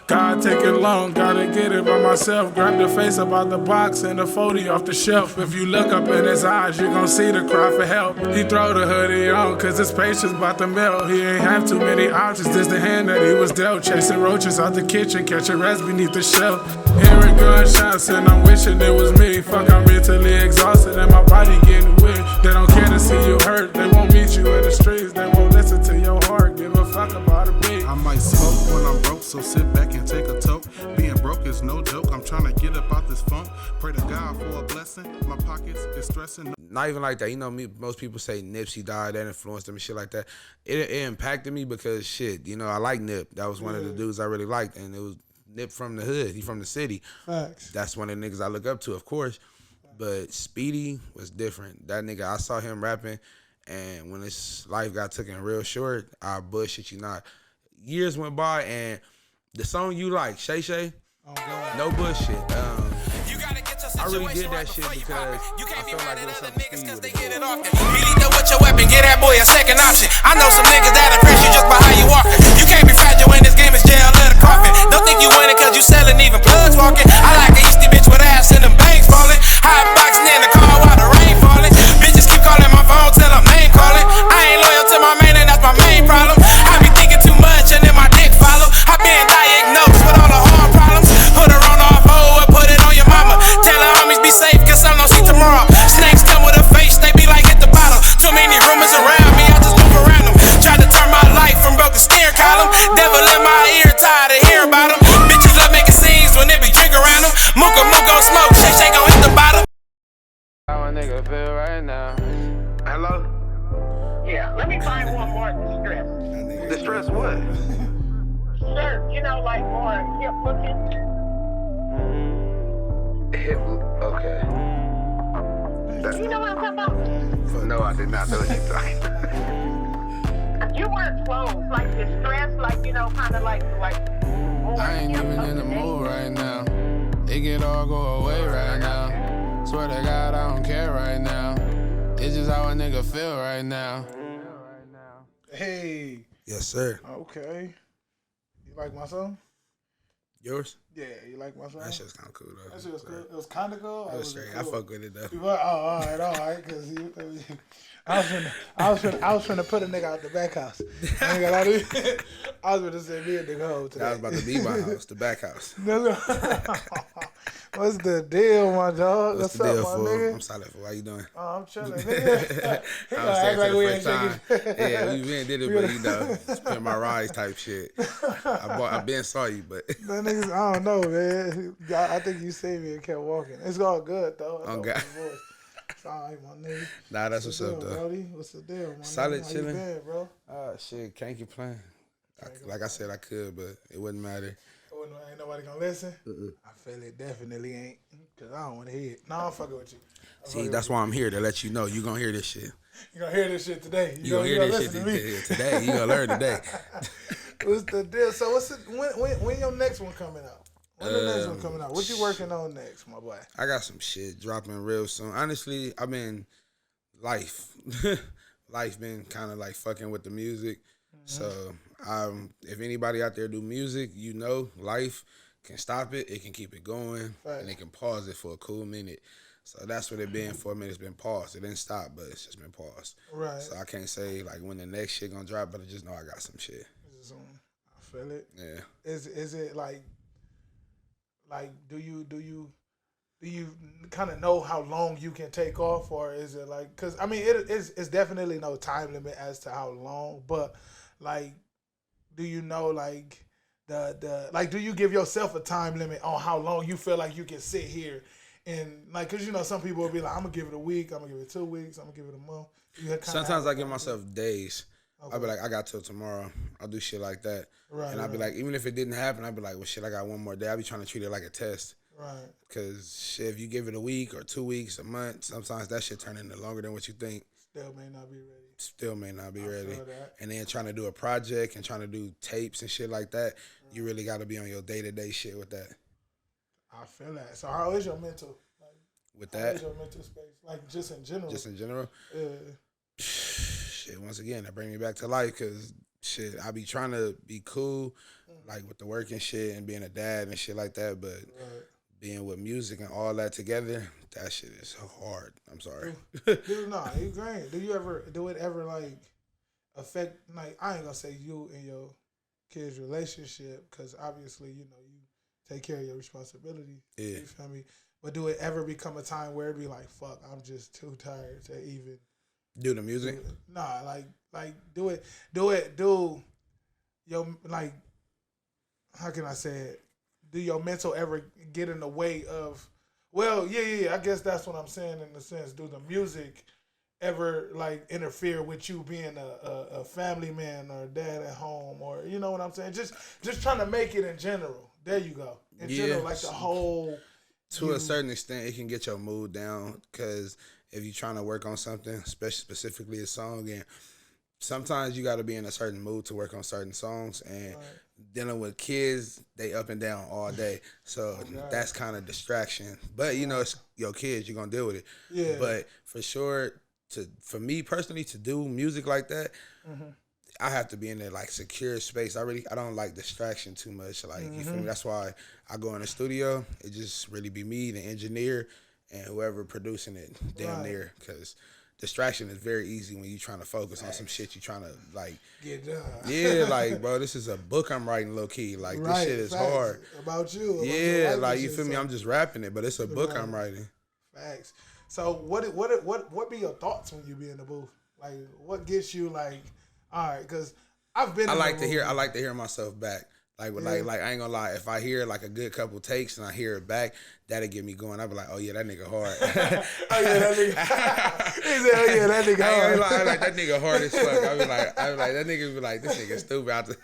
God take it long, gotta get it by myself. Grab the face up out the box and the 40 off the shelf. If you look up in his eyes, you gon' see the cry for help. He throw the hoodie on, cause his patience bout to melt. He ain't have too many options, this the hand that he was dealt. Chasing roaches out the kitchen, catching rats beneath the shelf. Hearing gunshots and I'm wishing it was me. Fuck, I'm mentally exhausted and my body getting weak. They don't care to see you hurt, they won't meet you in the streets. They won't listen to your heart, give a fuck about a beat. I might smoke when I'm broke, so sit back and take a toke. Being broke is no joke, I'm trying to get up out this funk. Pray to God for a blessing, my pockets is stressing. Not even like that, you know me, most people say Nipsey died, that influenced him and shit like that. It impacted me because shit, you know, I like Nip. That was one of the dudes I really liked, and it was Nip from the hood, he from the city. Facts. That's one of the niggas I look up to, of course. But Speedy was different. That nigga, I saw him rapping, and when his life got taken real short, I bullshit you not. Years went by, and the song you like, Shay Shay, no bullshit. I really did that shit because I felt like it was something Speedy would do. He lead up with your weapon, get that boy a second option. I know some niggas that impress you just by how you walking. You can't be fragile in this game, it's jail, let a coffin. Don't think you winning cause you selling even plugs walking. I like a Eastie bitch with ass and them bangs falling. Hot boxing in the car while the rain falling. Bitches keep calling my phone till I'm name calling. I ain't loyal to my man and that's my main problem. I be thinking too much and then my dick follow. I been diagnosed with all the hard problems. Put her on off hoe and put it on your mama. Tell her homies be safe cause some don't see tomorrow. Snakes come with a face, they be like hit the bottle. Too many rumors around me, I just move around them. Tried to turn my life from broke to steering column. Devil in my ear, tired of hearing about them. Bitches love making scenes when they be drink around them. Mooka gon' smoke, Shay Shay gon' hit the bottom. How a nigga feel right now? Hello? Yeah, let me find one more distress. Distress what? Sure, you know, like more hip looking. Hip, okay. You know what I'm talking about? No, I did not know what you're talking about. You wear clothes like distress, like, you know, kind of like more I ain't hip even in the looking. mood right now. It can all go away right now. Swear to God, I don't care right now. It's just how a nigga feel right now. Hey. Yes, sir. Okay. You like my song? Yours? Yeah, you like my song? That shit's kind of cool, though. That shit was cool. It was kind of cool. It was straight. I fuck with it, though. You were, all right. Cause I was finna put a nigga out the back house. I ain't gonna lie to you. I was finna say me a nigga home today. That was about to be my house, the back house. What's the deal, my dog? What's What's the up, deal, my fool? nigga? I'm solid, fool. How you doing? Oh, I'm chilling. Nigga. He I gonna was act like we ain't time. shaking. Yeah, we been did it, but you know, spent my rides type shit. I been saw you, but That niggas, I don't know, man. I think you saved me and kept walking. It's all good though. Oh, God. It's all right, my nigga. nah, that's what's the up, deal, though. Brody? What's the deal, my Solid nigga? How chilling. you been, bro? Shit, can't complain. Like I said, I could, but it wouldn't matter. Ain't nobody gonna listen? I feel it definitely ain't. Cause I don't wanna hear it. No, I'm fucking with you. See, that's why I'm here, to let you know. You gonna hear this shit. You gonna hear this shit today. You gonna hear this shit listen to me. today. You gonna learn today. What's the deal? So when your next one coming out? When the next one coming out? What you working on next, my boy? I got some shit dropping real soon. Honestly, I've been life been kind of like fucking with the music. So if anybody out there do music, you know, life can stop it, it can keep it going, and it can pause it for a cool minute. So that's what it been for a minute. It's been paused. It didn't stop, but it's just been paused. Right. So I can't say like when the next shit gonna drop, but I just know I got some shit. I feel it. Yeah. Is it like do you kind of know how long you can take off, or is it like, because I mean it's definitely no time limit as to how long, but like do you know like the like do you give yourself a time limit on how long you feel like you can sit here and like, because you know some people will be like, I'm gonna give it a week, I'm gonna give it 2 weeks, I'm gonna give it a month. Sometimes I give myself days. Okay. I'll be like, I got till tomorrow. I'll do shit like that. Right. And I'll be like, even if it didn't happen, I'll be like, well, shit, I got one more day. I'll be trying to treat it like a test. Right. Because shit, if you give it a week or 2 weeks, a month, sometimes that shit turn into longer than what you think. Still may not be ready. Still may not be ready. Feel that. And then trying to do a project and trying to do tapes and shit like that, you really got to be on your day-to-day shit with that. I feel that. So how is your mental? Like, with how that? is your mental space? Like just in general? Just in general? Yeah. Shit, once again, that bring me back to life because shit, I be trying to be cool, like with the work and shit, and being a dad and shit like that. But being with music and all that together, that shit is so hard. I'm sorry. Dude, no, you great. Do it ever like affect? Like, I ain't gonna say you and your kids' relationship, because obviously you take care of your responsibility. Yeah. You feel me? But do it ever become a time where it be like, fuck, I'm just too tired to even Do the music? Nah, like do your, like, how can I say it? Do your mental ever get in the way of? Well, yeah. I guess that's what I'm saying in the sense. Do the music ever like interfere with you being a family man or a dad at home, or you know what I'm saying? Just trying to make it in general. There you go. In general, like the whole. To a certain extent, it can get your mood down, because if you're trying to work on something, especially specifically a song, and sometimes you got to be in a certain mood to work on certain songs, and dealing with kids, they up and down all day, so that's kind of distraction. But it's your kids, you're gonna deal with it. Yeah. But for sure, for me personally, to do music like that, I have to be in a like secure space. I don't like distraction too much. Like you feel me? That's why I go in the studio. It just really be me, the engineer, and whoever producing it damn near. Because distraction is very easy when you trying to focus on some shit you trying to like get done. Yeah, like bro, this is a book I'm writing low key. Like this shit is hard. About you. Yeah, like you feel me? I'm just rapping it, but it's a book I'm writing. Facts. So what be your thoughts when you be in the booth? Like what gets you like? All right, because I've been. I like to hear myself back. Like I ain't gonna lie. If I hear like a good couple takes and I hear it back, that'll get me going. I'll be like, oh yeah, that nigga hard. Oh yeah, that nigga. He said, oh yeah, that nigga hard. I like that nigga hard as fuck. I be like that nigga be like, this nigga stupid.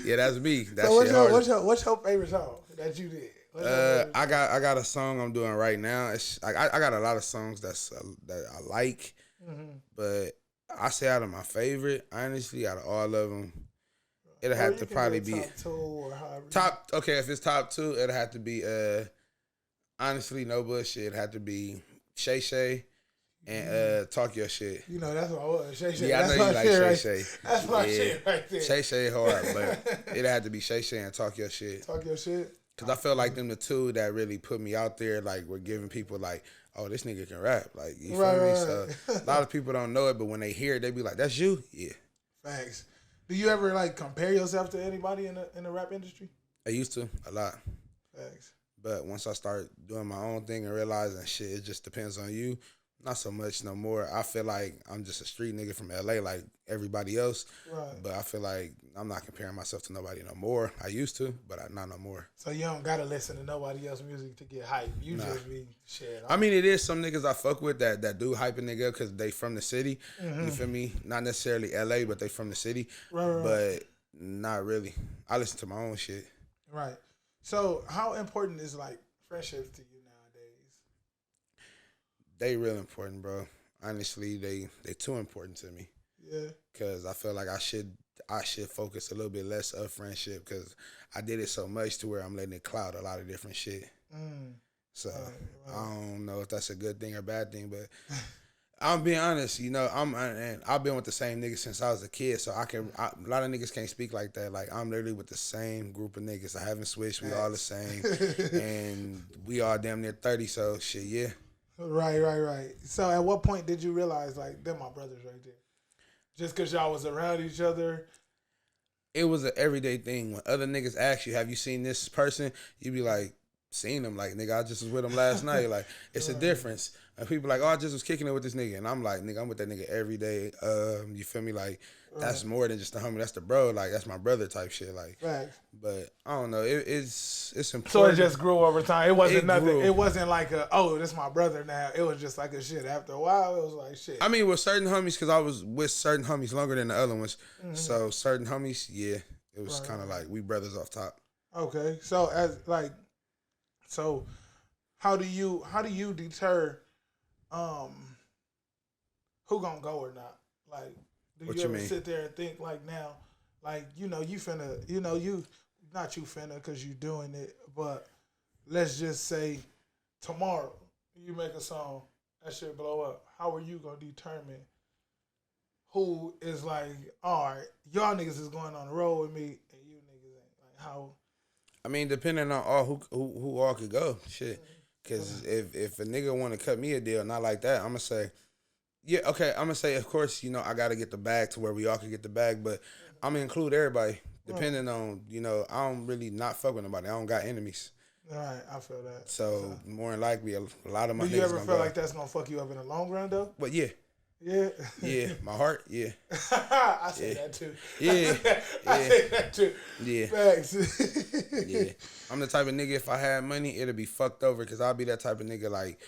Yeah, that's me. That so shit hard. What's your favorite song that you did? I got a song I'm doing right now. It's like I got a lot of songs that I like, but I say out of my favorite, honestly, out of all of them, it'll have to probably be top two or however. Top. Okay, if it's top two, it'll have to be honestly, no bullshit. It'd have to be Shay Shay and Talk Your Shit. You know that's what I was. Shay Shay. Yeah, I know you like Shay Shay. That's my shit right there. Shay Shay hard, but it'd have to be Shay Shay and Talk Your Shit. Talk Your Shit. Cause I feel like them the two that really put me out there. Like we're giving people like, oh, this nigga can rap. Like you feel me? So a lot of people don't know it, but when they hear it, they be like, that's you? Yeah. Thanks. Do you ever like compare yourself to anybody in the rap industry? I used to a lot. Thanks. But once I start doing my own thing and realizing shit, it just depends on you. Not so much no more. I feel like I'm just a street nigga from LA like everybody else. Right. But I feel like I'm not comparing myself to nobody no more. I used to, but not no more. So you don't gotta listen to nobody else's music to get hype. You just be shit. I mean, it is some niggas I fuck with that do hype a nigga up because they from the city. You feel me? Not necessarily LA, but they from the city. Right. But not really. I listen to my own shit. Right. So how important is like friendships to you nowadays? They real important, bro. Honestly, they too important to me. Yeah. Cause I feel like I should focus a little bit less of friendship because I did it so much to where I'm letting it cloud a lot of different shit. So right. I don't know if that's a good thing or bad thing, but I'm being honest. I've been with the same niggas since I was a kid, so a lot of niggas can't speak like that. Like I'm literally with the same group of niggas. I haven't switched. We all the same, and we all damn near 30. So shit, yeah. Right. So at what point did you realize like they're my brothers right there? Just because y'all was around each other? It was an everyday thing. When other niggas ask you, have you seen this person? You be like, seen them. Like, nigga, I just was with him last night. Like, it's a difference. And people like, oh, I just was kicking it with this nigga. And I'm like, nigga, I'm with that nigga every day. You feel me? Like, that's more than just a homie. That's the bro. Like, that's my brother type shit. Like, but I don't know. It's important. So it just grew over time. It wasn't nothing. Grew. It wasn't like this is my brother now. It was just like a shit. After a while, it was like shit. I mean, with certain homies, because I was with certain homies longer than the other ones. So certain homies, yeah, it was kind of like we brothers off top. Okay, so how do you deter who gonna go or not? Like, do you ever sit there and think like now, like you finna, not you finna because you doing it, but let's just say tomorrow you make a song that shit blow up. How are you gonna determine who is like, all right, y'all niggas is going on the road with me, and you niggas ain't. Like, how? I mean, depending on all who all could go, shit. Because if a nigga want to cut me a deal, not like that, I'm gonna say, yeah, okay. I'm gonna say, of course, you know, I gotta get the bag to where we all can get the bag, but I'm gonna include everybody, depending on, you know, I don't really not fuck with nobody. I don't got enemies. All right, I feel that. So more than likely, a lot of my niggas Do you ever gonna feel go. like that's gonna fuck you up in the long run though? But yeah, Yeah. yeah, my heart, yeah, I say that too. yeah, I say that too. yeah. Facts. Yeah, I'm the type of nigga, if I had money, it'll be fucked over, because I'll be that type of nigga, like,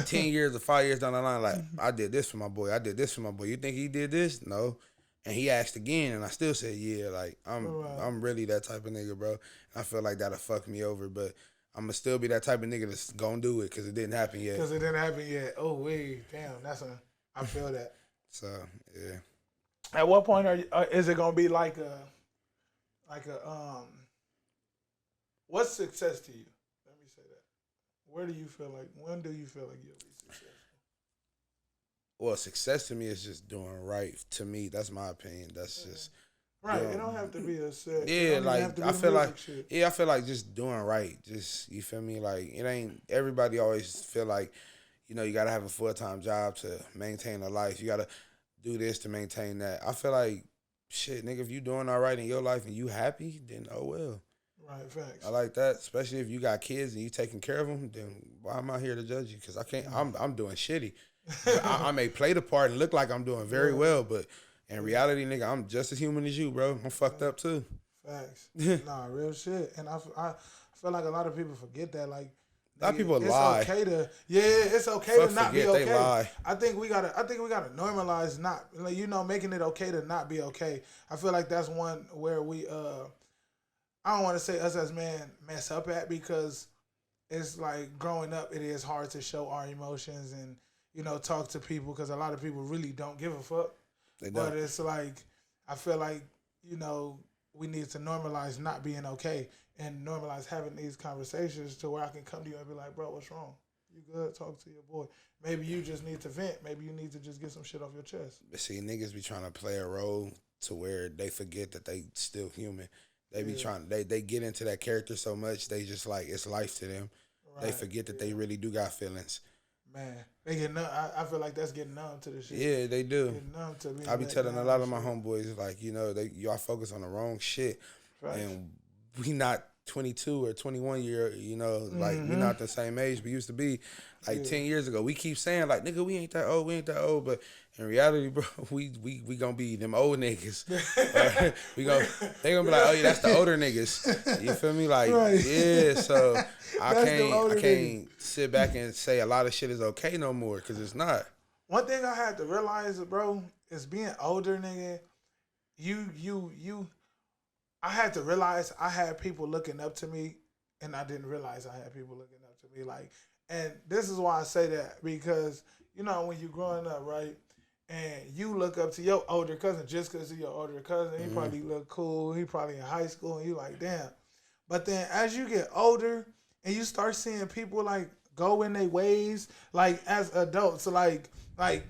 10 years or 5 years down the line, like, I did this for my boy, I did this for my boy. You think he did this? No. And he asked again, and I still said, yeah, like, I'm really that type of nigga, bro. I feel like that'll fuck me over, but I'm going to still be that type of nigga that's going to do it, because it didn't happen yet. Because it didn't happen yet. Oh, wait, damn, I feel that. So, yeah. At what point is it gonna be like a what's success to you? Let me say that. When do you feel like you'll be successful? Well, success to me is just doing right. To me, that's my opinion. That's just right. It don't have to be a set. Yeah, like I feel like I feel like just doing right. Just, you feel me? Like, it ain't, everybody always feel like, you know, you gotta have a full-time job to maintain a life. You gotta do this to maintain that. I feel like, shit, nigga, if you doing all right in your life and you happy, then oh well. Right, facts. I like that, especially if you got kids and you taking care of them. Then why am I here to judge you? Because I can't. I'm doing shitty. I may play the part and look like I'm doing very well, but in reality, nigga, I'm just as human as you, bro. I'm fucked up too. Facts. Nah, real shit. And I feel like a lot of people forget that. Like, a lot of people lie. It's okay to not be okay. They lie. I think we gotta normalize not, like, you know, making it okay to not be okay. I feel like that's one where we I don't want to say us as men mess up at, because it's like growing up, it is hard to show our emotions and, you know, talk to people, because a lot of people really don't give a fuck. They don't. But it's like, I feel like, you know, we need to normalize not being okay and normalize having these conversations to where I can come to you and be like, bro, what's wrong? You good? Talk to your boy. Maybe you just need to vent. Maybe you need to just get some shit off your chest. But see, niggas be trying to play a role to where they forget that they still human. They be trying, they get into that character so much, they just like, it's life to them. Right. They forget that they really do got feelings. Man, they get numb. I feel like that's getting numb to the shit. Yeah, they do. Getting numb to me. I be telling a lot of my homeboys, like, you know, y'all focus on the wrong shit. Right. And we not 22 or 21 year, you know, like, we not the same age we used to be like 10 years ago. We keep saying like, nigga, we ain't that old, but in reality, bro, we gonna be them old niggas. They gonna be like, oh yeah, that's the older niggas. You feel me? Like, yeah, so I can't sit back and say a lot of shit is okay no more, because it's not. One thing I had to realize, bro, is being older, nigga, I had to realize I had people looking up to me, and I didn't realize I had people looking up to me. Like, and this is why I say that, because, you know, when you're growing up, right, and you look up to your older cousin just because of your older cousin, he probably look cool, he probably in high school, and you like, damn. But then as you get older and you start seeing people like go in their ways, like as adults, like I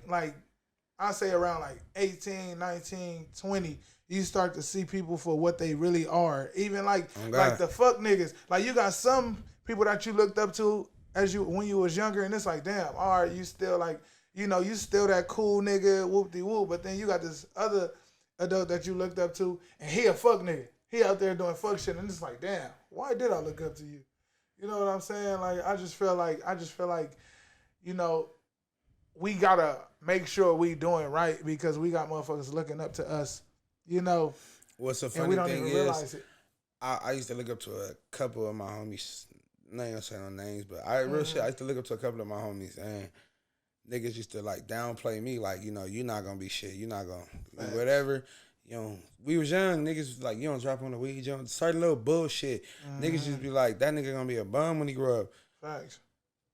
say around like 18, 19, 20, you start to see people for what they really are. Even like the fuck niggas. Like, you got some people that you looked up to when you was younger, and it's like, damn, all right, you still like, you know, you still that cool nigga, whoop-de-whoop, but then you got this other adult that you looked up to, and he a fuck nigga. He out there doing fuck shit, and it's like, damn, why did I look up to you? You know what I'm saying? Like, I just feel like, you know, we gotta make sure we doing right, because we got motherfuckers looking up to us, you know. What's the funny thing is, I used to look up to a couple of my homies. I ain't gonna say no names, but real shit, I used to look up to a couple of my homies, and niggas used to like downplay me, like, you know, you're not gonna be shit, you're not gonna whatever. You know, we was young, niggas was like, you don't drop on the weed, you don't, certain little bullshit. Niggas just be like, that nigga gonna be a bum when he grow up. Facts.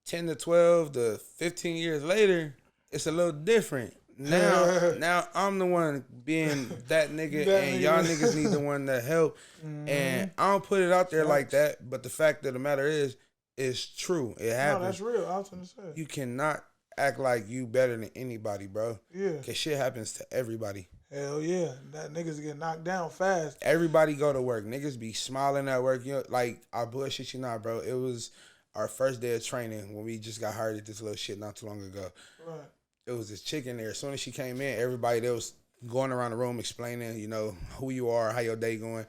10 to 12 to 15 years later, it's a little different. Now I'm the one being that nigga, and y'all niggas need the one to help. And I don't put it out there like that, but the fact of the matter is, it's true. It happens. No, that's real. I was gonna say. You cannot act like you better than anybody, bro. Yeah. Cause shit happens to everybody. Hell yeah. That niggas get knocked down fast. Everybody go to work. Niggas be smiling at work. You know, like, I bullshit you not, bro. It was our first day of training when we just got hired at this little shit not too long ago. Right. It was this chick in there. As soon as she came in, everybody there was going around the room explaining, you know, who you are, how your day going.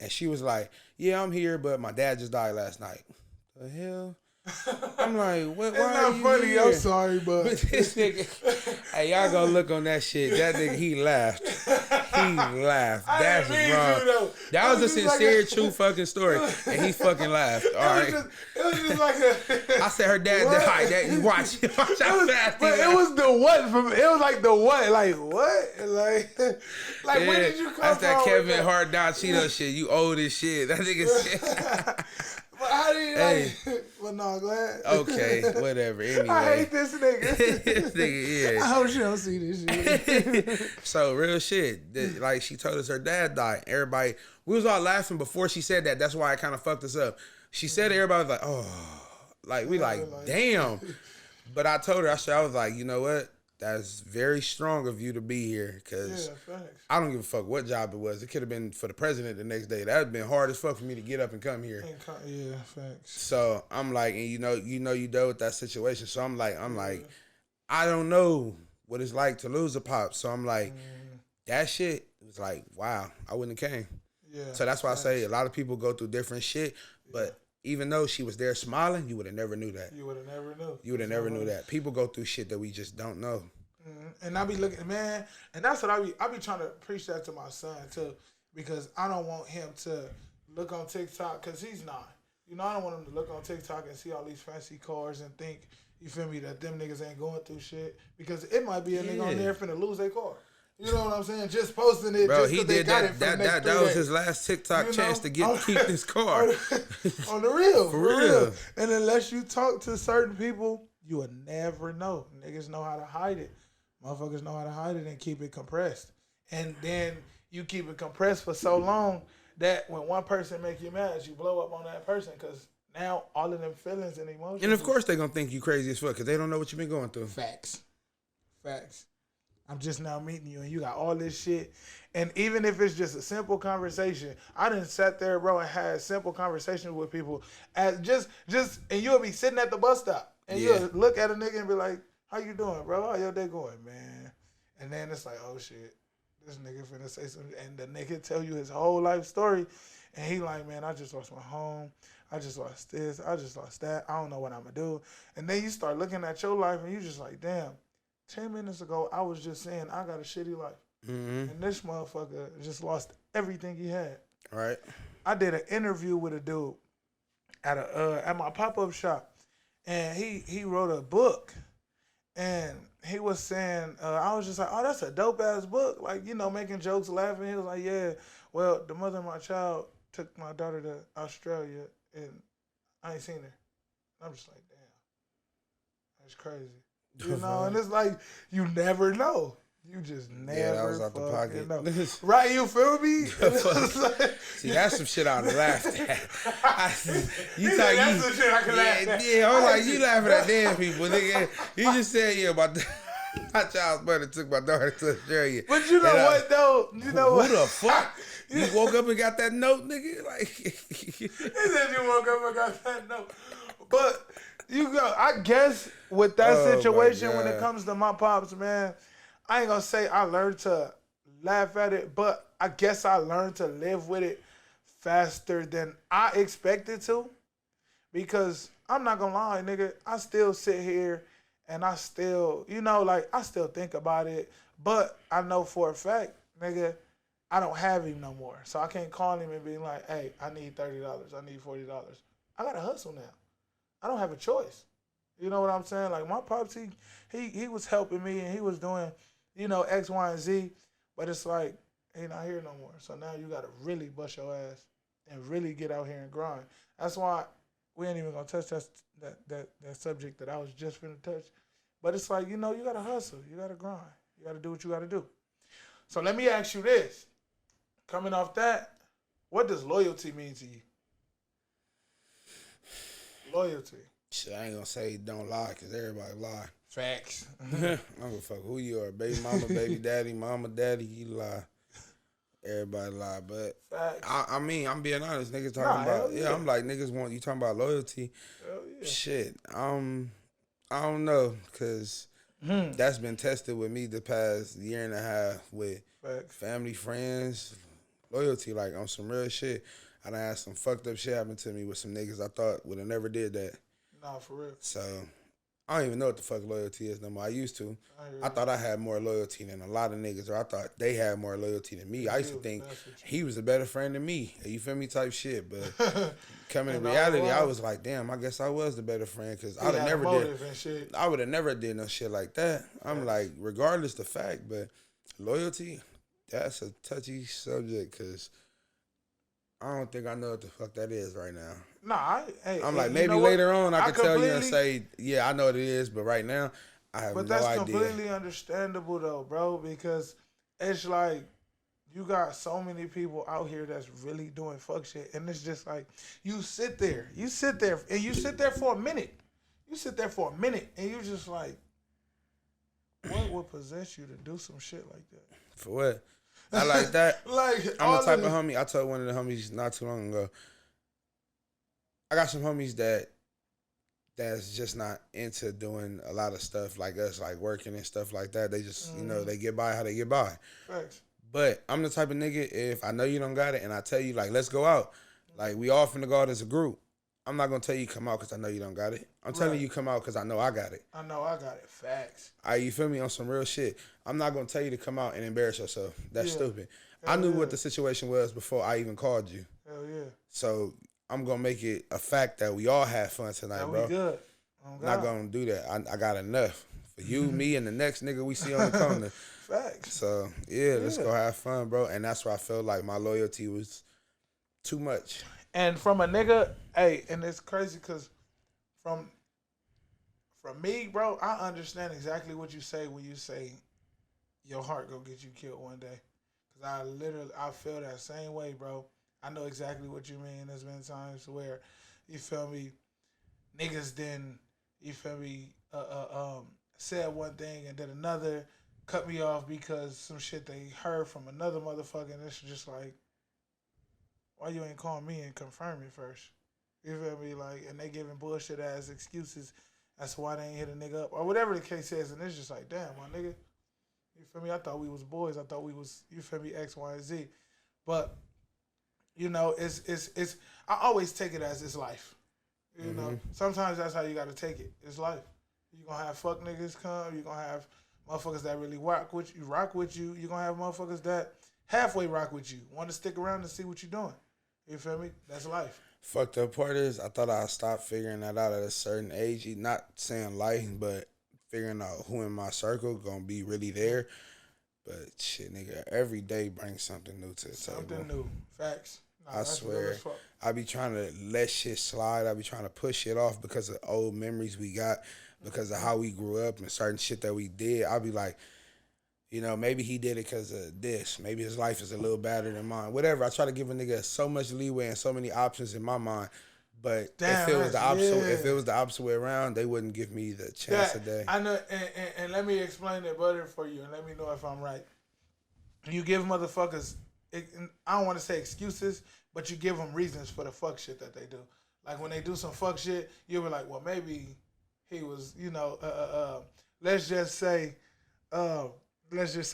And she was like, yeah, I'm here, but my dad just died last night. The hell? I'm like, what? It's why not are you funny. here? I'm sorry, but This nigga, hey, y'all go look on that shit. That nigga, he laughed. He laughed. That's wrong. That was a sincere, true fucking story, and he fucking laughed. All right. It was just like a. I said her dad died. That watch how fast. But it was the what from. It was like the what, like what, like Yeah, where did you come from? that's that with Kevin Hart Don Cheeto shit. You old as shit. That nigga said. But how do you Hey. like? Well, no, go ahead. Okay, whatever. Anyway. I hate this nigga. This nigga, I hope she don't see this shit. yeah. So real shit. Like she told us her dad died. Everybody, we was all laughing before she said that. That's why it kind of fucked us up. She said it, everybody was like, oh, like we like, damn. But I told her, I was like, you know what? That's very strong of you to be here, because I don't give a fuck what job it was. It could have been for the president the next day. That would have been hard as fuck for me to get up and come here. Yeah, facts. So I'm like, and you know you dealt with that situation. So I'm like, I don't know what it's like to lose a pop. So I'm like, that shit was like, wow, I wouldn't have came. Yeah. So that's why I say a lot of people go through different shit, but even though she was there smiling, you would have never knew that. You would have never knew. You would have never knew that. People go through shit that we just don't know. And I be looking, man, and that's what I be trying to preach that to my son too, because I don't want him to look on TikTok, because he's not. You know, I don't want him to look on TikTok and see all these fancy cars and think, you feel me, that them niggas ain't going through shit, because it might be a nigga on there finna lose their car. You know what I'm saying? Just posting it, bro, just he because they did got that. it for the next 3 That was days. his last TikTok chance to keep this car. On the real. For real. And unless you talk to certain people, you will never know. Niggas know how to hide it. Motherfuckers know how to hide it and keep it compressed. And then you keep it compressed for so long that when one person make you mad, you blow up on that person, because now all of them feelings and emotions. And of course they gonna think you crazy as fuck, because they don't know what you've been going through. Facts. I'm just now meeting you and you got all this shit. And even if it's just a simple conversation, I done sat there, bro, and had simple conversations with people. As just and you'll be sitting at the bus stop and you'll look at a nigga and be like, how you doing, bro? How your day going, man? And then it's like, oh shit, this nigga finna say something. And the nigga tell you his whole life story. And he like, man, I just lost my home. I just lost this. I just lost that. I don't know what I'm gonna do. And then you start looking at your life and you just like, damn, 10 minutes ago, I was just saying I got a shitty life. Mm-hmm. And this motherfucker just lost everything he had. Right. I did an interview with a dude at my pop-up shop. And he wrote a book. And he was saying, I was just like, oh, that's a dope-ass book. Like, you know, making jokes, laughing. He was like, yeah, well, the mother of my child took my daughter to Australia, and I ain't seen her. I'm just like, damn, that's crazy. You know, and it's like, you never know. You just never that was out the pocket. know. Right, you feel me? See, that's some shit I would laugh at. That's some shit I can laugh at. Yeah, I was like, you laughing at damn people, nigga. You just said, yeah, my child's mother took my daughter to Australia. But you know what, though? You know what? Who the fuck? You woke up and got that note, nigga? Like, he said you woke up and got that note. But you go, I guess with that situation, when it comes to my pops, man, I ain't gonna say I learned to laugh at it, but I guess I learned to live with it faster than I expected to. Because I'm not gonna lie, nigga, I still sit here and I still, you know, like, I still think about it, but I know for a fact, nigga, I don't have him no more. So I can't call him and be like, hey, I need $30, I need $40. I gotta hustle now. I don't have a choice. You know what I'm saying? Like, my pops, he was helping me and he was doing, you know, X, Y, and Z, but it's like, he not here no more. So now you gotta really bust your ass and really get out here and grind. That's why we ain't even gonna touch that subject that I was just finna touch. But it's like, you know, you gotta hustle, you gotta grind, you gotta do what you gotta do. So let me ask you this. Coming off that, what does loyalty mean to you? Loyalty. Shit, I ain't gonna say don't lie, because everybody lie. Facts. I don't give a fuck who you are. Baby mama, baby daddy, mama, daddy, you lie. Everybody lie. But Facts. I mean, I'm being honest. Niggas talking Nah, about, hell yeah. I'm like, niggas want, you talking about loyalty. Hell yeah. Shit. I don't know. Because that's been tested with me the past year and a half with Facts. family, friends, loyalty. Like, on some real shit. I done had some fucked up shit happen to me with some niggas I thought would have never did that. Nah, for real. So, I don't even know what the fuck loyalty is no more. I used to. I thought I had more loyalty than a lot of niggas, or I thought they had more loyalty than me. I used to think he was a better friend than me. You feel me? Type shit. But coming to reality, I was like, damn, I guess I was the better friend because I would have never did. I would have never did no shit like that. I'm like, regardless the fact, but loyalty, that's a touchy subject because I don't think I know what the fuck that is right now. Nah, I'm like, maybe later on I can tell you and say, yeah, I know what it is, but right now, I have no idea. But that's completely understandable, though, bro, because it's like, you got so many people out here that's really doing fuck shit, and it's just like, you sit there, and you sit there for a minute. You sit there for a minute, and you just like, what would possess you to do some shit like that? For what? I like that. Like, I'm the type of homie. I told one of the homies not too long ago. I got some homies that's just not into doing a lot of stuff like us, like working and stuff like that. They just, you know, they get by how they get by. Thanks. But I'm the type of nigga, if I know you don't got it and I tell you, like, let's go out. Like, we all finna go out as a group. I'm not gonna tell you come out because I know you don't got it. I'm telling you come out because I know I got it. I know I got it. Facts. You feel me? On some real shit. I'm not gonna tell you to come out and embarrass yourself. That's stupid. I knew what the situation was before I even called you. Hell yeah. So I'm gonna make it a fact that we all had fun tonight, bro. We good. Not gonna do that. I got enough for you, me, and the next nigga we see on the corner. Facts. So yeah, let's go have fun, bro. And that's where I felt like my loyalty was too much. And from a nigga, and it's crazy because from me, bro, I understand exactly what you say when you say your heart gonna get you killed one day. Cause I feel that same way, bro. I know exactly what you mean. There's been times where, you feel me, niggas then, you feel me, said one thing and then another, cut me off because some shit they heard from another motherfucker, and it's just like, why you ain't calling me and confirm it first? You feel me? Like, and they giving bullshit ass excuses as to why they ain't hit a nigga up or whatever the case is, and it's just like, damn, my nigga. You feel me? I thought we was boys. I thought we was, you feel me, X, Y, and Z. But, you know, it's I always take it as it's life. You know, sometimes that's how you got to take it. It's life. You're going to have fuck niggas come. You're going to have motherfuckers that really rock with you. You're going to have motherfuckers that halfway rock with you. Want to stick around and see what you're doing. You feel me? That's life. Fucked up part is, I thought I'd stop figuring that out at a certain age. Not saying life, but figuring out who in my circle gonna be really there. But shit, nigga, every day brings something new to the table. Something new. Facts. I swear. I be trying to let shit slide. I be trying to push shit off because of old memories we got, because of how we grew up and certain shit that we did. I be like, you know, maybe he did it because of this. Maybe his life is a little better than mine. Whatever. I try to give a nigga so much leeway and so many options in my mind. But if it was the opposite way around, they wouldn't give me the chance a day. I know, and let me explain it better for you, and let me know if I'm right. You give motherfuckers, I don't want to say excuses, but you give them reasons for the fuck shit that they do. Like when they do some fuck shit, you'll be like, well, maybe he was, you know, let's just say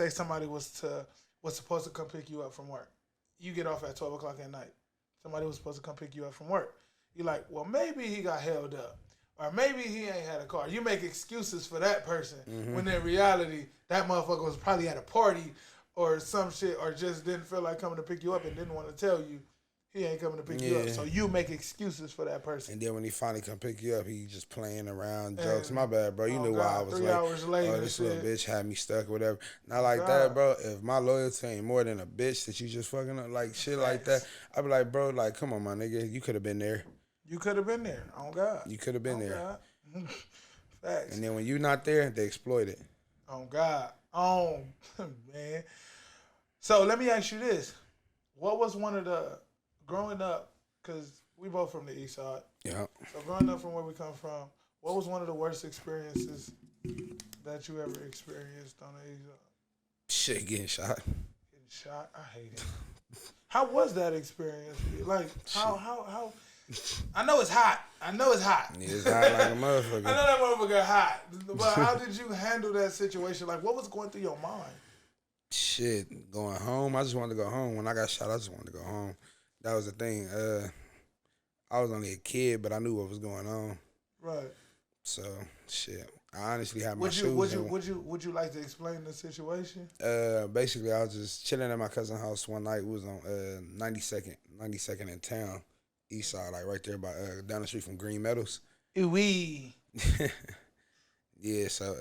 somebody was supposed to come pick you up from work. You get off at 12 o'clock at night. Somebody was supposed to come pick you up from work. You're like, well, maybe he got held up. Or maybe he ain't had a car. You make excuses for that person when in reality, that motherfucker was probably at a party or some shit, or just didn't feel like coming to pick you up and didn't want to tell you he ain't coming to pick you up. So you make excuses for that person. And then when he finally come pick you up, he just playing around, jokes. My bad, bro. You knew why I was 3 hours late. Oh, this little bitch had me stuck or whatever. Not like that, bro. If my loyalty ain't more than a bitch that you just fucking up, like shit like that, I be like, bro, like, come on, my nigga. You could have been there. You could have been there. Oh, God. You could have been there. God. Facts. And then when you not there, they exploit it. Oh, God. Oh, man. So let me ask you this. What was one of the, growing up, because we both from the east side. Yeah. So growing up from where we come from, what was one of the worst experiences that you ever experienced on the East Side? Shit, getting shot. Getting shot? I hate it. How was that experience? Like, how? I know it's hot. Yeah, it's hot like a motherfucker. I know that motherfucker hot. But how did you handle that situation? Like, what was going through your mind? Shit, going home. I just wanted to go home. When I got shot, I just wanted to go home. That was the thing. I was only a kid, but I knew what was going on. Right. So, shit. I honestly had my shoes on. Would you like to explain the situation? Basically, I was just chilling at my cousin's house one night. We was on 92nd in town, east side, like right there by down the street from Green Meadows. Ooh-wee. Yeah, so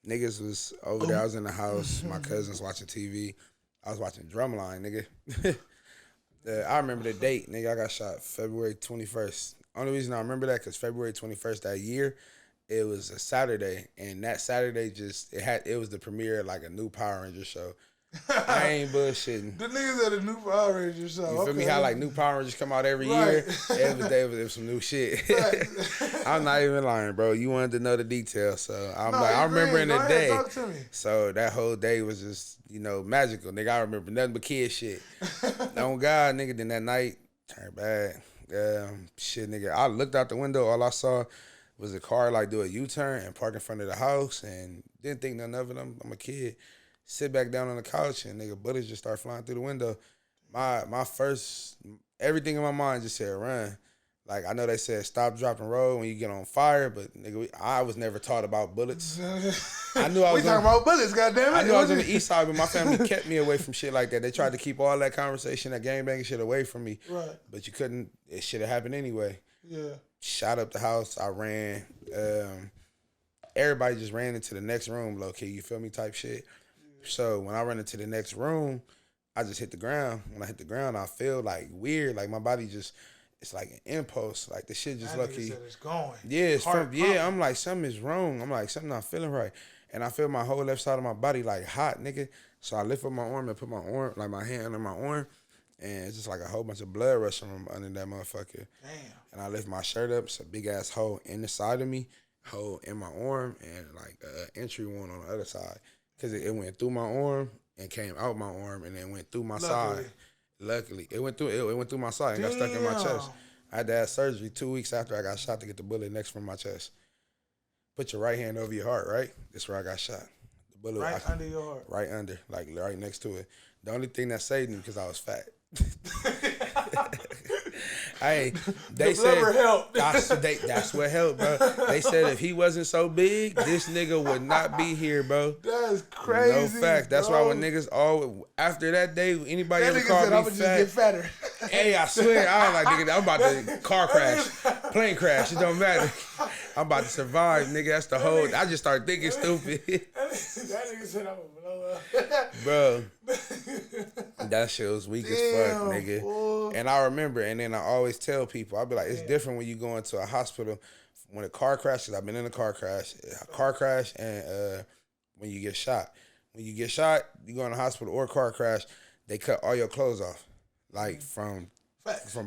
niggas was over there. I was in the house. My cousins watching TV. I was watching Drumline, nigga. I remember the date, nigga. I got shot February 21st. Only reason I remember that because February 21st that year, it was a Saturday, and that Saturday it was the premiere of like a new Power Ranger show. I ain't bullshitting. The niggas at a new Power Ranger show. You feel me? How like new Power Rangers come out every year? It was some new shit. Right. I'm not even lying, bro. You wanted to know the details, so I remember in the day. Talk to me. So that whole day was just magical, nigga. I remember nothing but kid shit. On God, nigga. Then that night turned bad. Shit, nigga. I looked out the window. All I saw was a car like do a U-turn and park in front of the house, and didn't think nothing of it. I'm a kid. Sit back down on the couch and nigga bullets just start flying through the window. My first everything in my mind just said run. Like I know they said stop, drop, and roll when you get on fire, but nigga, I was never taught about bullets. I knew I was talking about bullets, goddammit. I knew I was on the east side, but my family kept me away from shit like that. They tried to keep all that conversation, that gangbanging shit away from me. Right. But you couldn't. It should have happened anyway. Yeah. Shot up the house. I ran. Everybody just ran into the next room, low key. You feel me? Type shit. So when I run into the next room, I just hit the ground. When I hit the ground, I feel like weird. Like my body just, it's like an impulse. Like the shit just lucky. Said it's going. Yeah, it's from, yeah, I'm like, something is wrong. I'm like, something not feeling right. And I feel my whole left side of my body like hot, nigga. So I lift up my arm and put my arm, like my hand on my arm. And it's just like a whole bunch of blood rushing from under that motherfucker. Damn. And I lift my shirt up. It's a big ass hole in the side of me, hole in my arm, and like an entry one on the other side. Because it went through my arm and came out my arm and then went through my side. Luckily. It went through my side and got stuck in my chest. I had to have surgery 2 weeks after I got shot to get the bullet next from my chest. Put your right hand over your heart, right? This is where I got shot. The bullet right under your heart. Right under, like right next to it. The only thing that saved me because I was fat. Hey, they said helped. That's what helped, bro. They said if he wasn't so big, this nigga would not be here, bro. That's crazy. No fact. That's why when niggas always after that day, anybody ever called me I'ma fat. just get fatter. Hey, I swear, I was like, nigga, I'm about to car crash, plane crash. It don't matter. I'm about to survive, nigga. That's the whole. I just started thinking stupid. That nigga said I'm gonna blow up. Bro, that shit was weak as fuck, nigga. Boy. And I remember, and then I always tell people, I'll be like, it's different when you go into a hospital. When a car crashes, I've been in a car crash, and when you get shot. When you get shot, you go in the hospital or car crash, they cut all your clothes off, like from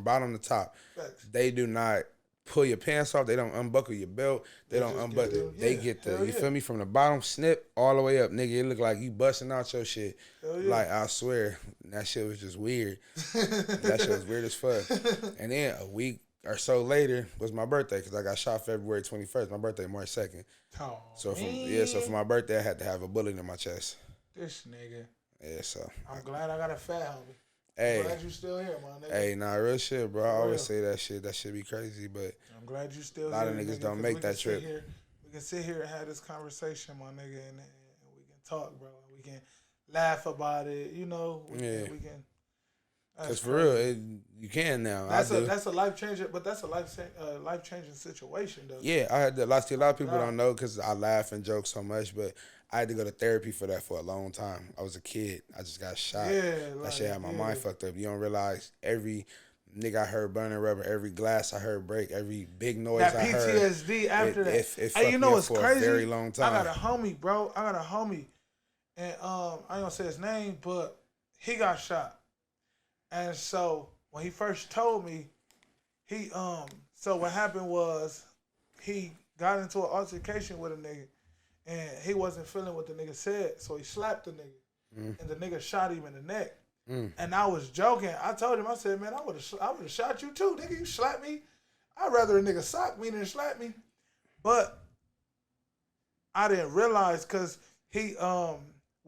bottom to top. Facts. They do not pull your pants off. They don't unbuckle your belt. They don't unbuckle. They get the, you feel me, from the bottom snip all the way up, nigga. It look like you busting out your shit. Like, I swear, that shit was just weird. That shit was weird as fuck. And then a week or so later was my birthday because I got shot February 21st. My birthday March 2nd. Oh, so for my birthday I had to have a bullet in my chest. This nigga. Yeah, so I'm glad I got a fat homie. Hey, I'm glad you still here, my nigga. Hey, nah, real shit, bro. I always say that shit. That shit be crazy, but I'm glad you still here. A lot of niggas don't make that trip. We can sit here and have this conversation, my nigga, and we can talk, bro. We can laugh about it, you know. We can. Cause for real, you can now. That's a life changer, but that's a life changing situation, though. Yeah, I had to. A lot of people don't know because I laugh and joke so much, but I had to go to therapy for that for a long time. I was a kid. I just got shot. That shit had my mind fucked up. You don't realize every nigga I heard burning rubber, every glass I heard break, every big noise I heard. That PTSD after that. It fucked me up for a very long time. I got a homie, bro. And I ain't gonna say his name, but he got shot. And so when he first told me, so what happened was he got into an altercation with a nigga, and he wasn't feeling what the nigga said, so he slapped the nigga, and the nigga shot him in the neck. And I was joking. I told him, I said, man, I would have shot you too, nigga. You slapped me. I'd rather a nigga sock me than slap me. But I didn't realize because we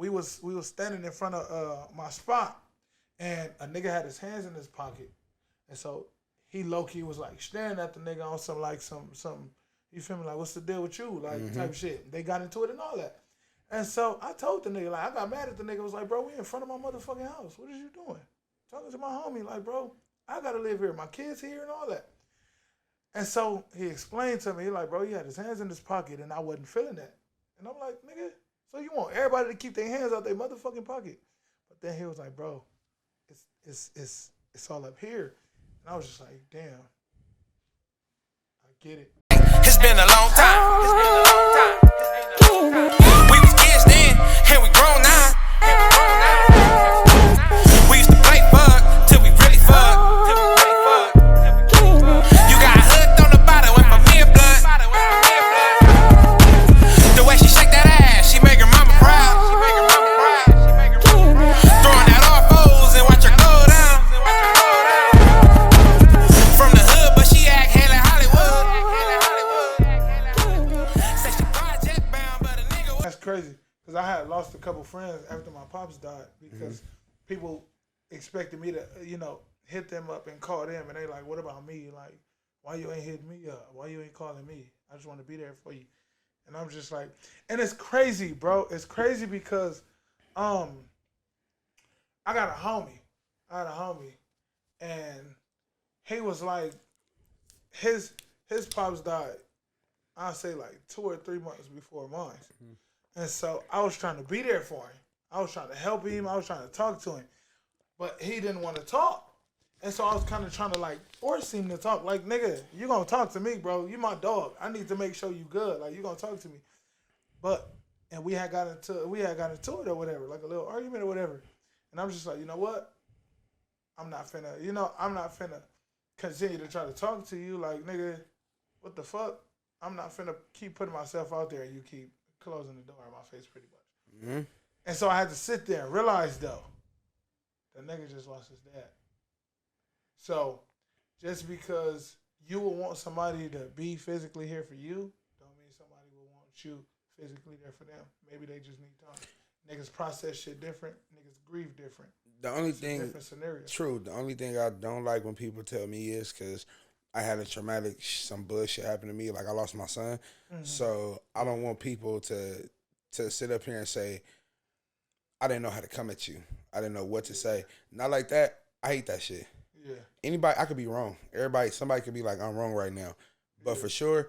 was standing in front of my spot, and a nigga had his hands in his pocket, and so he low key was like staring at the nigga on some you feel me, like what's the deal with you, like type of shit. They got into it and all that, and so I told the nigga, like I got mad at the nigga. Was like, bro, we in front of my motherfucking house. What is you doing? Talking to my homie, like, bro, I gotta live here. My kids here and all that. And so he explained to me, he like, bro, he had his hands in his pocket, and I wasn't feeling that. And I'm like, nigga, so you want everybody to keep their hands out their motherfucking pocket? But then he was like, bro, it's all up here. And I was just like, damn, I get it. It's been a long time. We was kids then, and we grown now. We used to play fuck till we really fuck. You got hooked on the bottle, went for me and blood. The way she shake that ass, she make her mama proud. Throwing out all foes and watch her go down. From the hood, but she act hella Hollywood. Say she project bound, but a nigga. That's crazy, because I had lost a couple friends after my pops died because people expected me to, hit them up and call them, and they like, what about me? Like, why you ain't hitting me up? Why you ain't calling me? I just want to be there for you. And I'm just like, and it's crazy, bro. It's crazy because I got a homie. And he was like, his pops died, I'll say like 2 or 3 months before mine. And so I was trying to be there for him. I was trying to help him. I was trying to talk to him. But he didn't want to talk. And so I was kind of trying to like force him to talk. Like, nigga, you gonna talk to me, bro. You my dog. I need to make sure you good. Like, you gonna talk to me. And we had got into it or whatever, like a little argument or whatever. And I'm just like, you know what? I'm not finna continue to try to talk to you. Like, nigga, what the fuck? I'm not finna keep putting myself out there and you keep closing the door in my face pretty much. And so I had to sit there and realize, though, the nigga just lost his dad. So just because you will want somebody to be physically here for you, don't mean somebody will want you physically there for them. Maybe they just need time. Niggas process shit different. Niggas grieve different. The only thing, different scenarios. True. The only thing I don't like when people tell me is because I had a traumatic, some bullshit happen to me. Like, I lost my son. So I don't want people to sit up here and say, I didn't know how to come at you. I didn't know what to say. Not like that. I hate that shit. Yeah. Anybody, I could be wrong. Somebody could be like, I'm wrong right now. But for sure,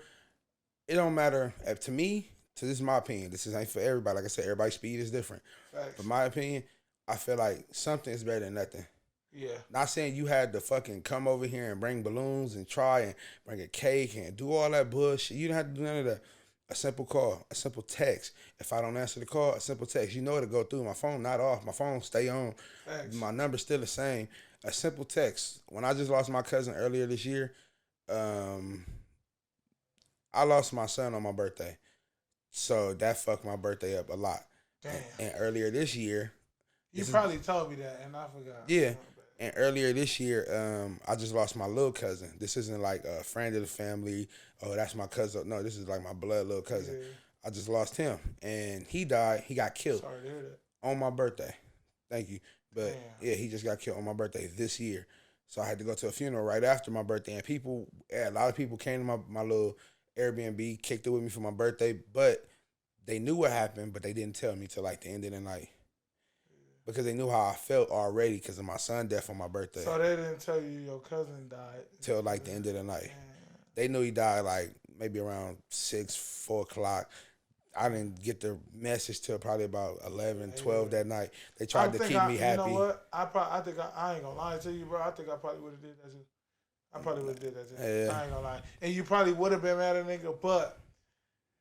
it don't matter. To me, this is my opinion. This ain't for everybody. Like I said, everybody's speed is different. Facts. But my opinion, I feel like something is better than nothing. Yeah. Not saying you had to fucking come over here and bring balloons and try and bring a cake and do all that bullshit. You don't have to do none of that. A simple call, a simple text. If I don't answer the call, a simple text. You know it'll go through. My phone not off. My phone stay on. Thanks. My number's still the same. A simple text. When I just lost my cousin earlier this year, I lost my son on my birthday. So that fucked my birthday up a lot. Damn. And earlier this year. You probably told me that, and I forgot. Yeah. And earlier this year, I just lost my little cousin. This isn't like a friend of the family. Oh, that's my cousin. No, this is like my blood little cousin. Yeah. I just lost him. And he died. He got killed. Sorry to hear that. On my birthday. Thank you. But, yeah, he just got killed on my birthday this year. So I had to go to a funeral right after my birthday. And a lot of people came to my little Airbnb, kicked it with me for my birthday. But they knew what happened, but they didn't tell me till like the end of the night. Because they knew how I felt already because of my son's death on my birthday. So they didn't tell you your cousin died? Till like the end of the night. They knew he died like maybe around 4 o'clock. I didn't get the message till probably about 11, 12 that night. They tried to keep me happy. You know what? I ain't going to lie to you, bro. I think I probably would have did that too. I ain't going to lie. And you probably would have been mad at a nigga, but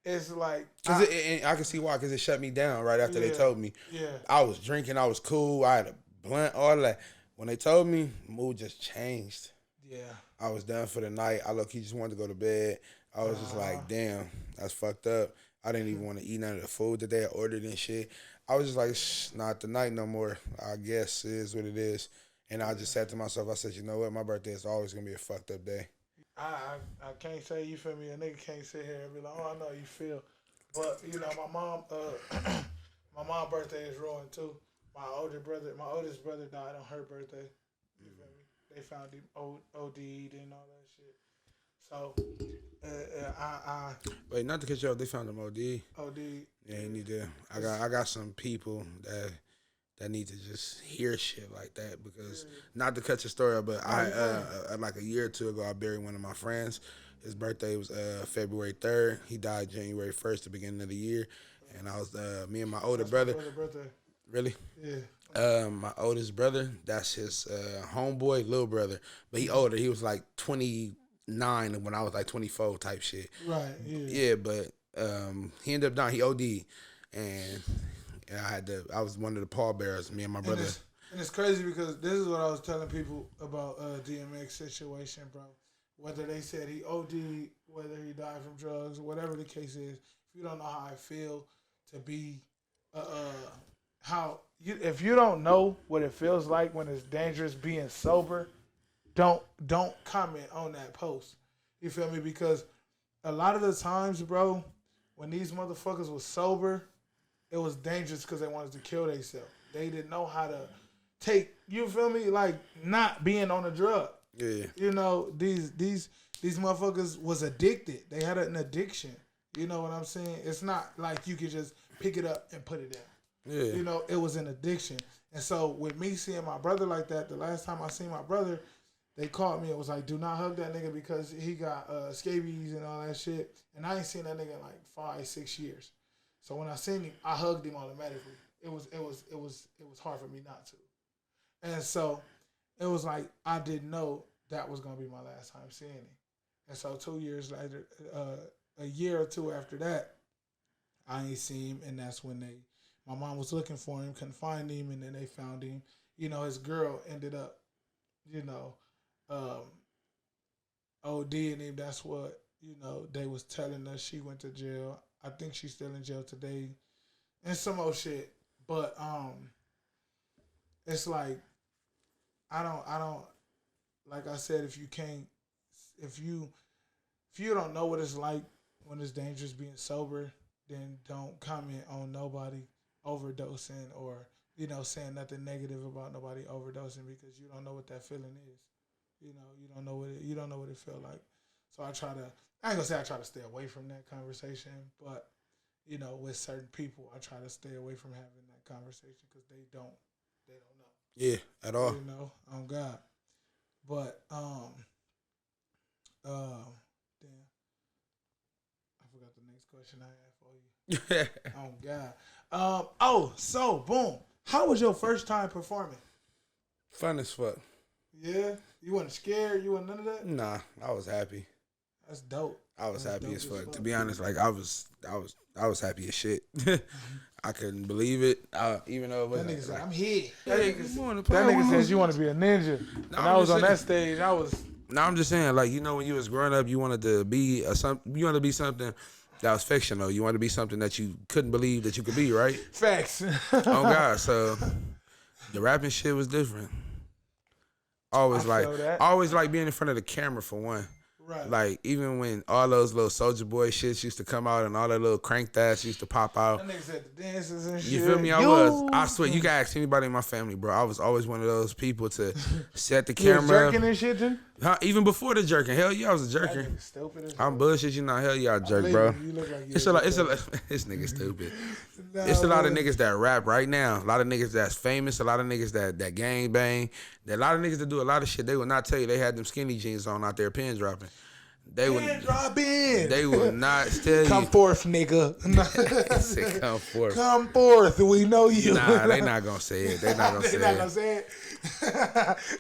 it's like... and I can see why, because it shut me down right after they told me. Yeah. I was drinking. I was cool. I had a blunt, all that. When they told me, mood just changed. Yeah. I was done for the night. I look, he just wanted to go to bed. I was just like, damn, that's fucked up. I didn't even want to eat none of the food that they had ordered and shit. I was just like, not tonight no more. I guess it is what it is. And I just said to myself, I said, you know what? My birthday is always going to be a fucked up day. I can't say, you feel me? A nigga can't sit here and be like, oh, I know you feel. But, you know, my mom, my mom's birthday is ruined too. My oldest brother died on her birthday. You feel me? They found him OD'd and all that shit. So, Wait, not to cut you off, they found him OD. OD. Yeah, you need to. I got some people that need to just hear shit like that because not to cut your story up, but I like a year or two ago I buried one of my friends. His birthday was February 3rd. He died January 1st, the beginning of the year, and I was me and my older brother. Really? Yeah. My oldest brother, that's his homeboy, little brother, but he older. He was like 29 when I was like 24 type shit. Right. Yeah, but he ended up dying. He OD'd, and I was one of the pallbearers. Me and my brother. And it's crazy because this is what I was telling people about DMX situation, bro. Whether they said he OD'd, whether he died from drugs, whatever the case is, if you don't know how I feel to be, if you don't know what it feels like when it's dangerous being sober, don't comment on that post. You feel me? Because a lot of the times, bro, when these motherfuckers was sober, it was dangerous because they wanted to kill themselves. They didn't know how to take, you feel me, like not being on a drug. Yeah. You know, these motherfuckers was addicted. They had an addiction. You know what I'm saying? It's not like you could just pick it up and put it down. Yeah. You know, it was an addiction. And so with me seeing my brother like that, the last time I seen my brother, they called me and was like, do not hug that nigga because he got scabies and all that shit. And I ain't seen that nigga in like 5-6 years. So when I seen him, I hugged him automatically. It was hard for me not to. And so it was like I didn't know that was gonna be my last time seeing him. And so 2 years later, a year or two after that, I ain't seen him, and that's when my mom was looking for him, couldn't find him, and then they found him. You know, his girl ended up, you know, ODing him. That's what, you know, they was telling us. She went to jail. I think she's still in jail today, and some old shit. But it's like I don't like I said, if you don't know what it's like when it's dangerous being sober, then don't comment on nobody overdosing or, you know, saying nothing negative about nobody overdosing because you don't know what that feeling is. You know, you don't know what it feel like. So I ain't gonna say I try to stay away from that conversation, but, you know, with certain people, I try to stay away from having that conversation because they don't know. Yeah, at all. You know, on God. But damn, I forgot the next question I had for you. Oh God. So boom. How was your first time performing? Fun as fuck. Yeah, you wasn't scared. You wasn't none of that. Nah, I was happy. That's dope. I was That's happy as dope fuck. To be honest, like I was happy as shit. I couldn't believe it. Even though it That wasn't. nigga said, like, "I'm here." hey, good morning. That nigga said, "You want to be a ninja." No, and I was on that stage. I was. No, I'm just saying, like, you know, when you was growing up, you wanted to be you wanted to be something that was fictional. You wanted to be something that you couldn't believe that you could be, right? Facts. Oh God, so the rapping shit was different. Always like being in front of the camera for one. Right. Like, even when all those little Soulja Boy shits used to come out and all that little cranked ass used to pop out. That nigga said the dances and shit. You feel me? I swear, you can ask anybody in my family, bro. I was always one of those people to set the camera. You was jerking and shit, then? Even before the jerking. Hell yeah, I was a jerker. I'm bullshit, you know. Hell yeah, I jerk, bro. You look like It's a lot. This nigga stupid. It's a lot of niggas that rap right now. A lot of niggas that's famous. A lot of niggas that gang bang. A lot of niggas that do a lot of shit. They will not tell you they had them skinny jeans on out there, pin dropping. They would drop in. They will not tell you. Come forth, nigga. Say, come forth. Come forth. We know you. Nah, they not gonna say it. They not gonna say it. They not gonna say it.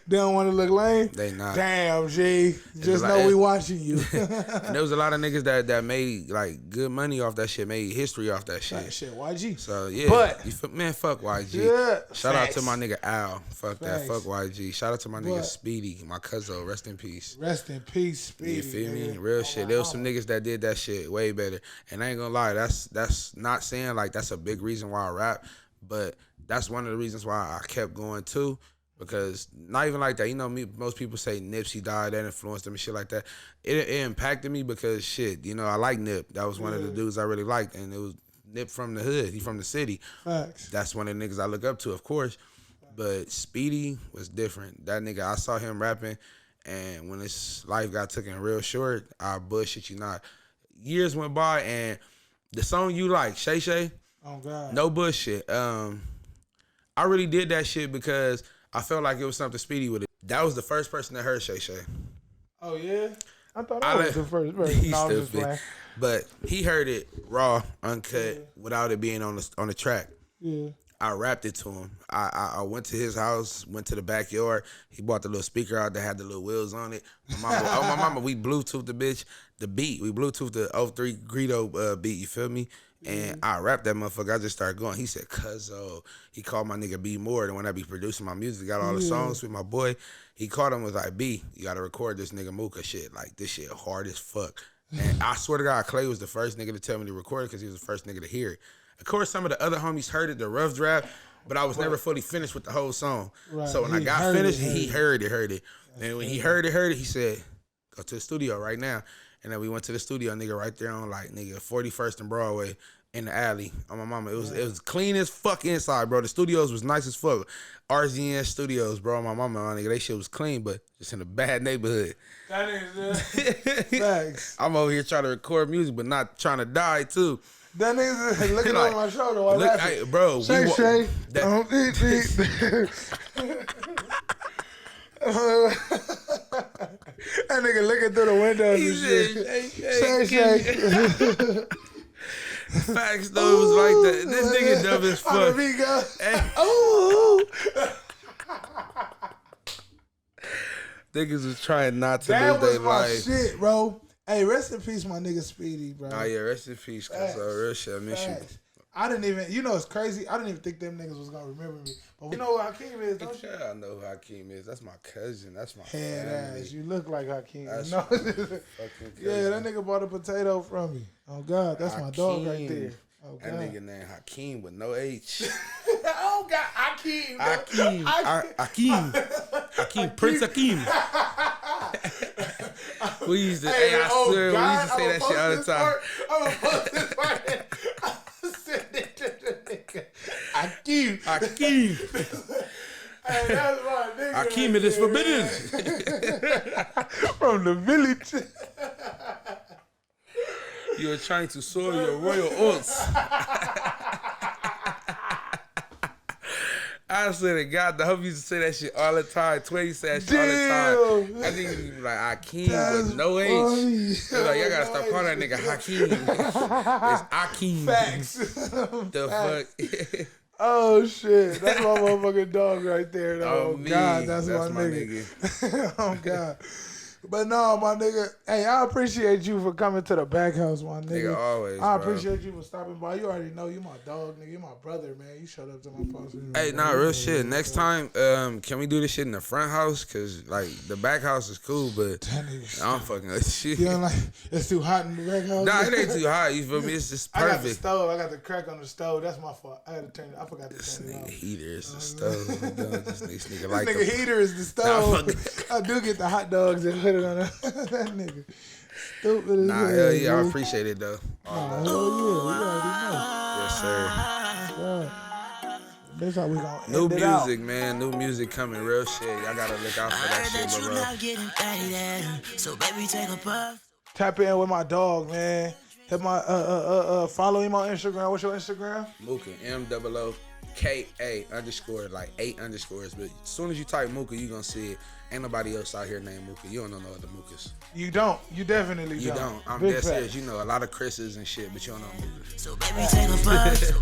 They don't want to look lame. They not. Damn, G. Just like, know we watching you. And there was a lot of niggas that made like good money off that shit, made history off that shit. Shit, YG. So yeah, but man, fuck YG. Yeah, shout facts. out to my nigga Al. Fuck Facts. that. Fuck YG. Shout out to my nigga Speedy, my cousin. Rest in peace. Rest in peace, Speedy. You feel me? Nigga. Real shit. There was some niggas that did that shit way better. And I ain't gonna lie, that's not saying like that's a big reason why I rap, but that's one of the reasons why I kept going too. Because not even like that, you know, most people say Nipsey died, that influenced them and shit like that. It impacted me because shit, you know, I like Nip. That was one of the dudes I really liked, and it was Nip from the hood. He from the city. Facts. That's one of the niggas I look up to, of course. But Speedy was different. That nigga, I saw him rapping, and when his life got taken real short, I bullshit you not. Years went by, and the song you like, Shay Shay, oh God, no bullshit. I really did that shit because I felt like it was something Speedy would have. That was the first person that heard Shay Shay. Oh yeah, I thought I was the first person. No, I'm just playing. But he heard it raw, uncut, without it being on the track. Yeah. I rapped it to him. I went to his house, went to the backyard. He bought the little speaker out that had the little wheels on it. My mama, we Bluetooth the bitch, the beat. We Bluetooth the 03 Greedo beat, you feel me? And I rapped that motherfucker. I just started going. He said, "Cuzzo." He called my nigga B More. And when I be producing my music, got all the songs with my boy. He called him, was like, "B, you gotta record this nigga Mooka shit. Like, this shit hard as fuck." And I swear to God, Clay was the first nigga to tell me to record it because he was the first nigga to hear it. Of course, some of the other homies heard it, the rough draft, but I was never fully finished with the whole song. Right. So when I got finished, he heard it. And when he heard it, he said, "Go to the studio right now." And then we went to the studio, nigga, right there on 41st and Broadway in the alley on my mama. It was clean as fuck inside, bro. The studios was nice as fuck. RZN Studios, bro. My mama, my nigga, they shit was clean, but just in a bad neighborhood. That is facts. I'm over here trying to record music, but not trying to die too. That nigga's looking over my shoulder while laughing. Hey, bro, Shay. That nigga looking through the windows and shit. Shay. Facts though, it was like that. This nigga dumb as fuck. Niggas was trying not to live their life. That was my shit, bro. Hey, rest in peace, my nigga Speedy, bro. Oh yeah, rest in peace, cause real shit, I miss you. I didn't even, you know, it's crazy. I didn't even think them niggas was gonna remember me. But you know who Hakeem is, don't you? Yeah, I know who Hakeem is. That's my cousin. That's my head family. ass. You look like Hakeem. That's no. fucking cousin. Yeah, that nigga bought a potato from me. Oh God, that's Hakeem. my dog right there. Oh, that God. nigga named Hakeem with no H. Oh God, Hakeem. Hakeem. Prince Hakeem. We used to, I swear, we used to say that shit all the time. I'm gonna post this part. Send it to the nigga. Hakeem. Hey, that's my nigga. Hakeem, it is forbidden. From the village. You are trying to soil your royal oats. I swear to God, the homie used to say that shit all the time. Twitty said that shit all the time. I think he was like Hakeem with no H. They're like, y'all gotta stop calling that nigga Hakeem. It's Hakeem. Facts. The Facts. fuck? Oh shit, that's my motherfucking dog right there. Though. Oh, God, that's my nigga. Oh God. But no, my nigga, hey, I appreciate you for coming to the back house, my nigga. Nigga, always, I bro. appreciate you for stopping by. You already know you my dog, nigga. You my brother, man. You showed up to my post. Hey, nah, real shit. Next time, can we do this shit in the front house? Cause like the back house is cool, but I'm fucking with shit. You know, like it's too hot in the back house. Nah, it ain't too hot. You feel me? It's just perfect. I got the stove. I got the crack on the stove. That's my fault. I had to turn it. I forgot to This turn it nigga off. heater is the stove. This nigga like This nigga the heater is the stove. I do get the hot dogs and put it on that nigga. Stupid as Nah, hell, hell yeah, I dude. appreciate it though. Hell yeah, you already know. Yes, sir. Yeah. That's how we gonna end New it out. music, man. New music coming. Real shit. Y'all gotta look out for that shit, bro. So baby, take a puff. Tap in with my dog, man. Hit my follow him on Instagram. What's your Instagram? Mooka, KA underscore, like 8 underscores. But as soon as you type Mooka, you gonna see it. Ain't nobody else out here named Mooka. You don't know no other Mookas. You don't. You definitely You don't. don't. I'm Big dead fact. serious. You know a lot of Chris's and shit, but you don't know Mookas. So baby, take a buzz.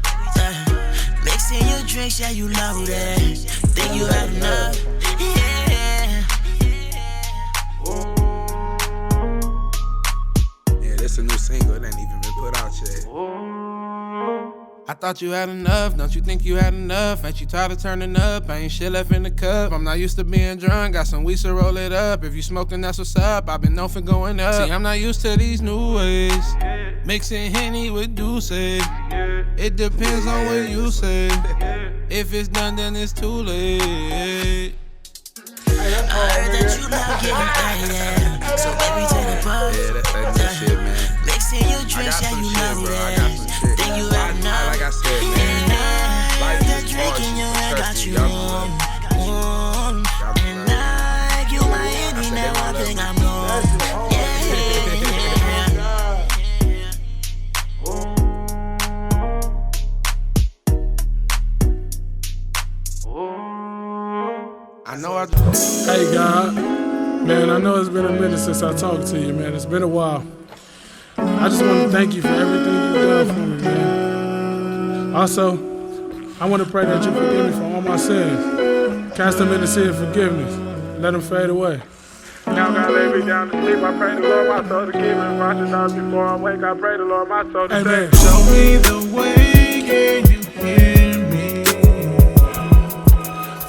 Mixing your drinks, yeah, you know that. Think you had enough. Yeah, this a new single. It ain't even been put out yet. I thought you had enough, don't you think you had enough? Ain't you tired of turning up? I ain't shit left in the cup. I'm not used to being drunk, got some weed to roll it up. If you smoking, that's what's up, I've been known for going up. See, I'm not used to these new ways, mixing Henny with Douce. It depends on what you say. If it's done, then it's too late. I heard that you love getting faded. So baby, take a buzz. Yeah, that's that good shit, man. Mixing your I drinks, got yeah, some you shit, know bro. I that. got some shit. Think you had enough. Like I said, man. Life That is drink hard. in your hand got Trust me, you y'all warm. know that. And I, you my enemy, now I think I'm wrong. I know I Hey, God. Man, I know it's been a minute since I talked to you, man. It's been a while. I just want to thank you for everything you've done for me, man. Also, I want to pray that you forgive me for all my sins. Cast them in the sea of forgiveness. Let them fade away. Now God lay me down to sleep. I pray the Lord my soul to keep it. Watch it out before I wake. I pray the Lord my soul to Amen. save. Show me the way, can you hear me?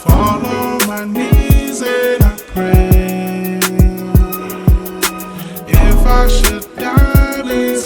Fall on my knees and I pray. If I should die, please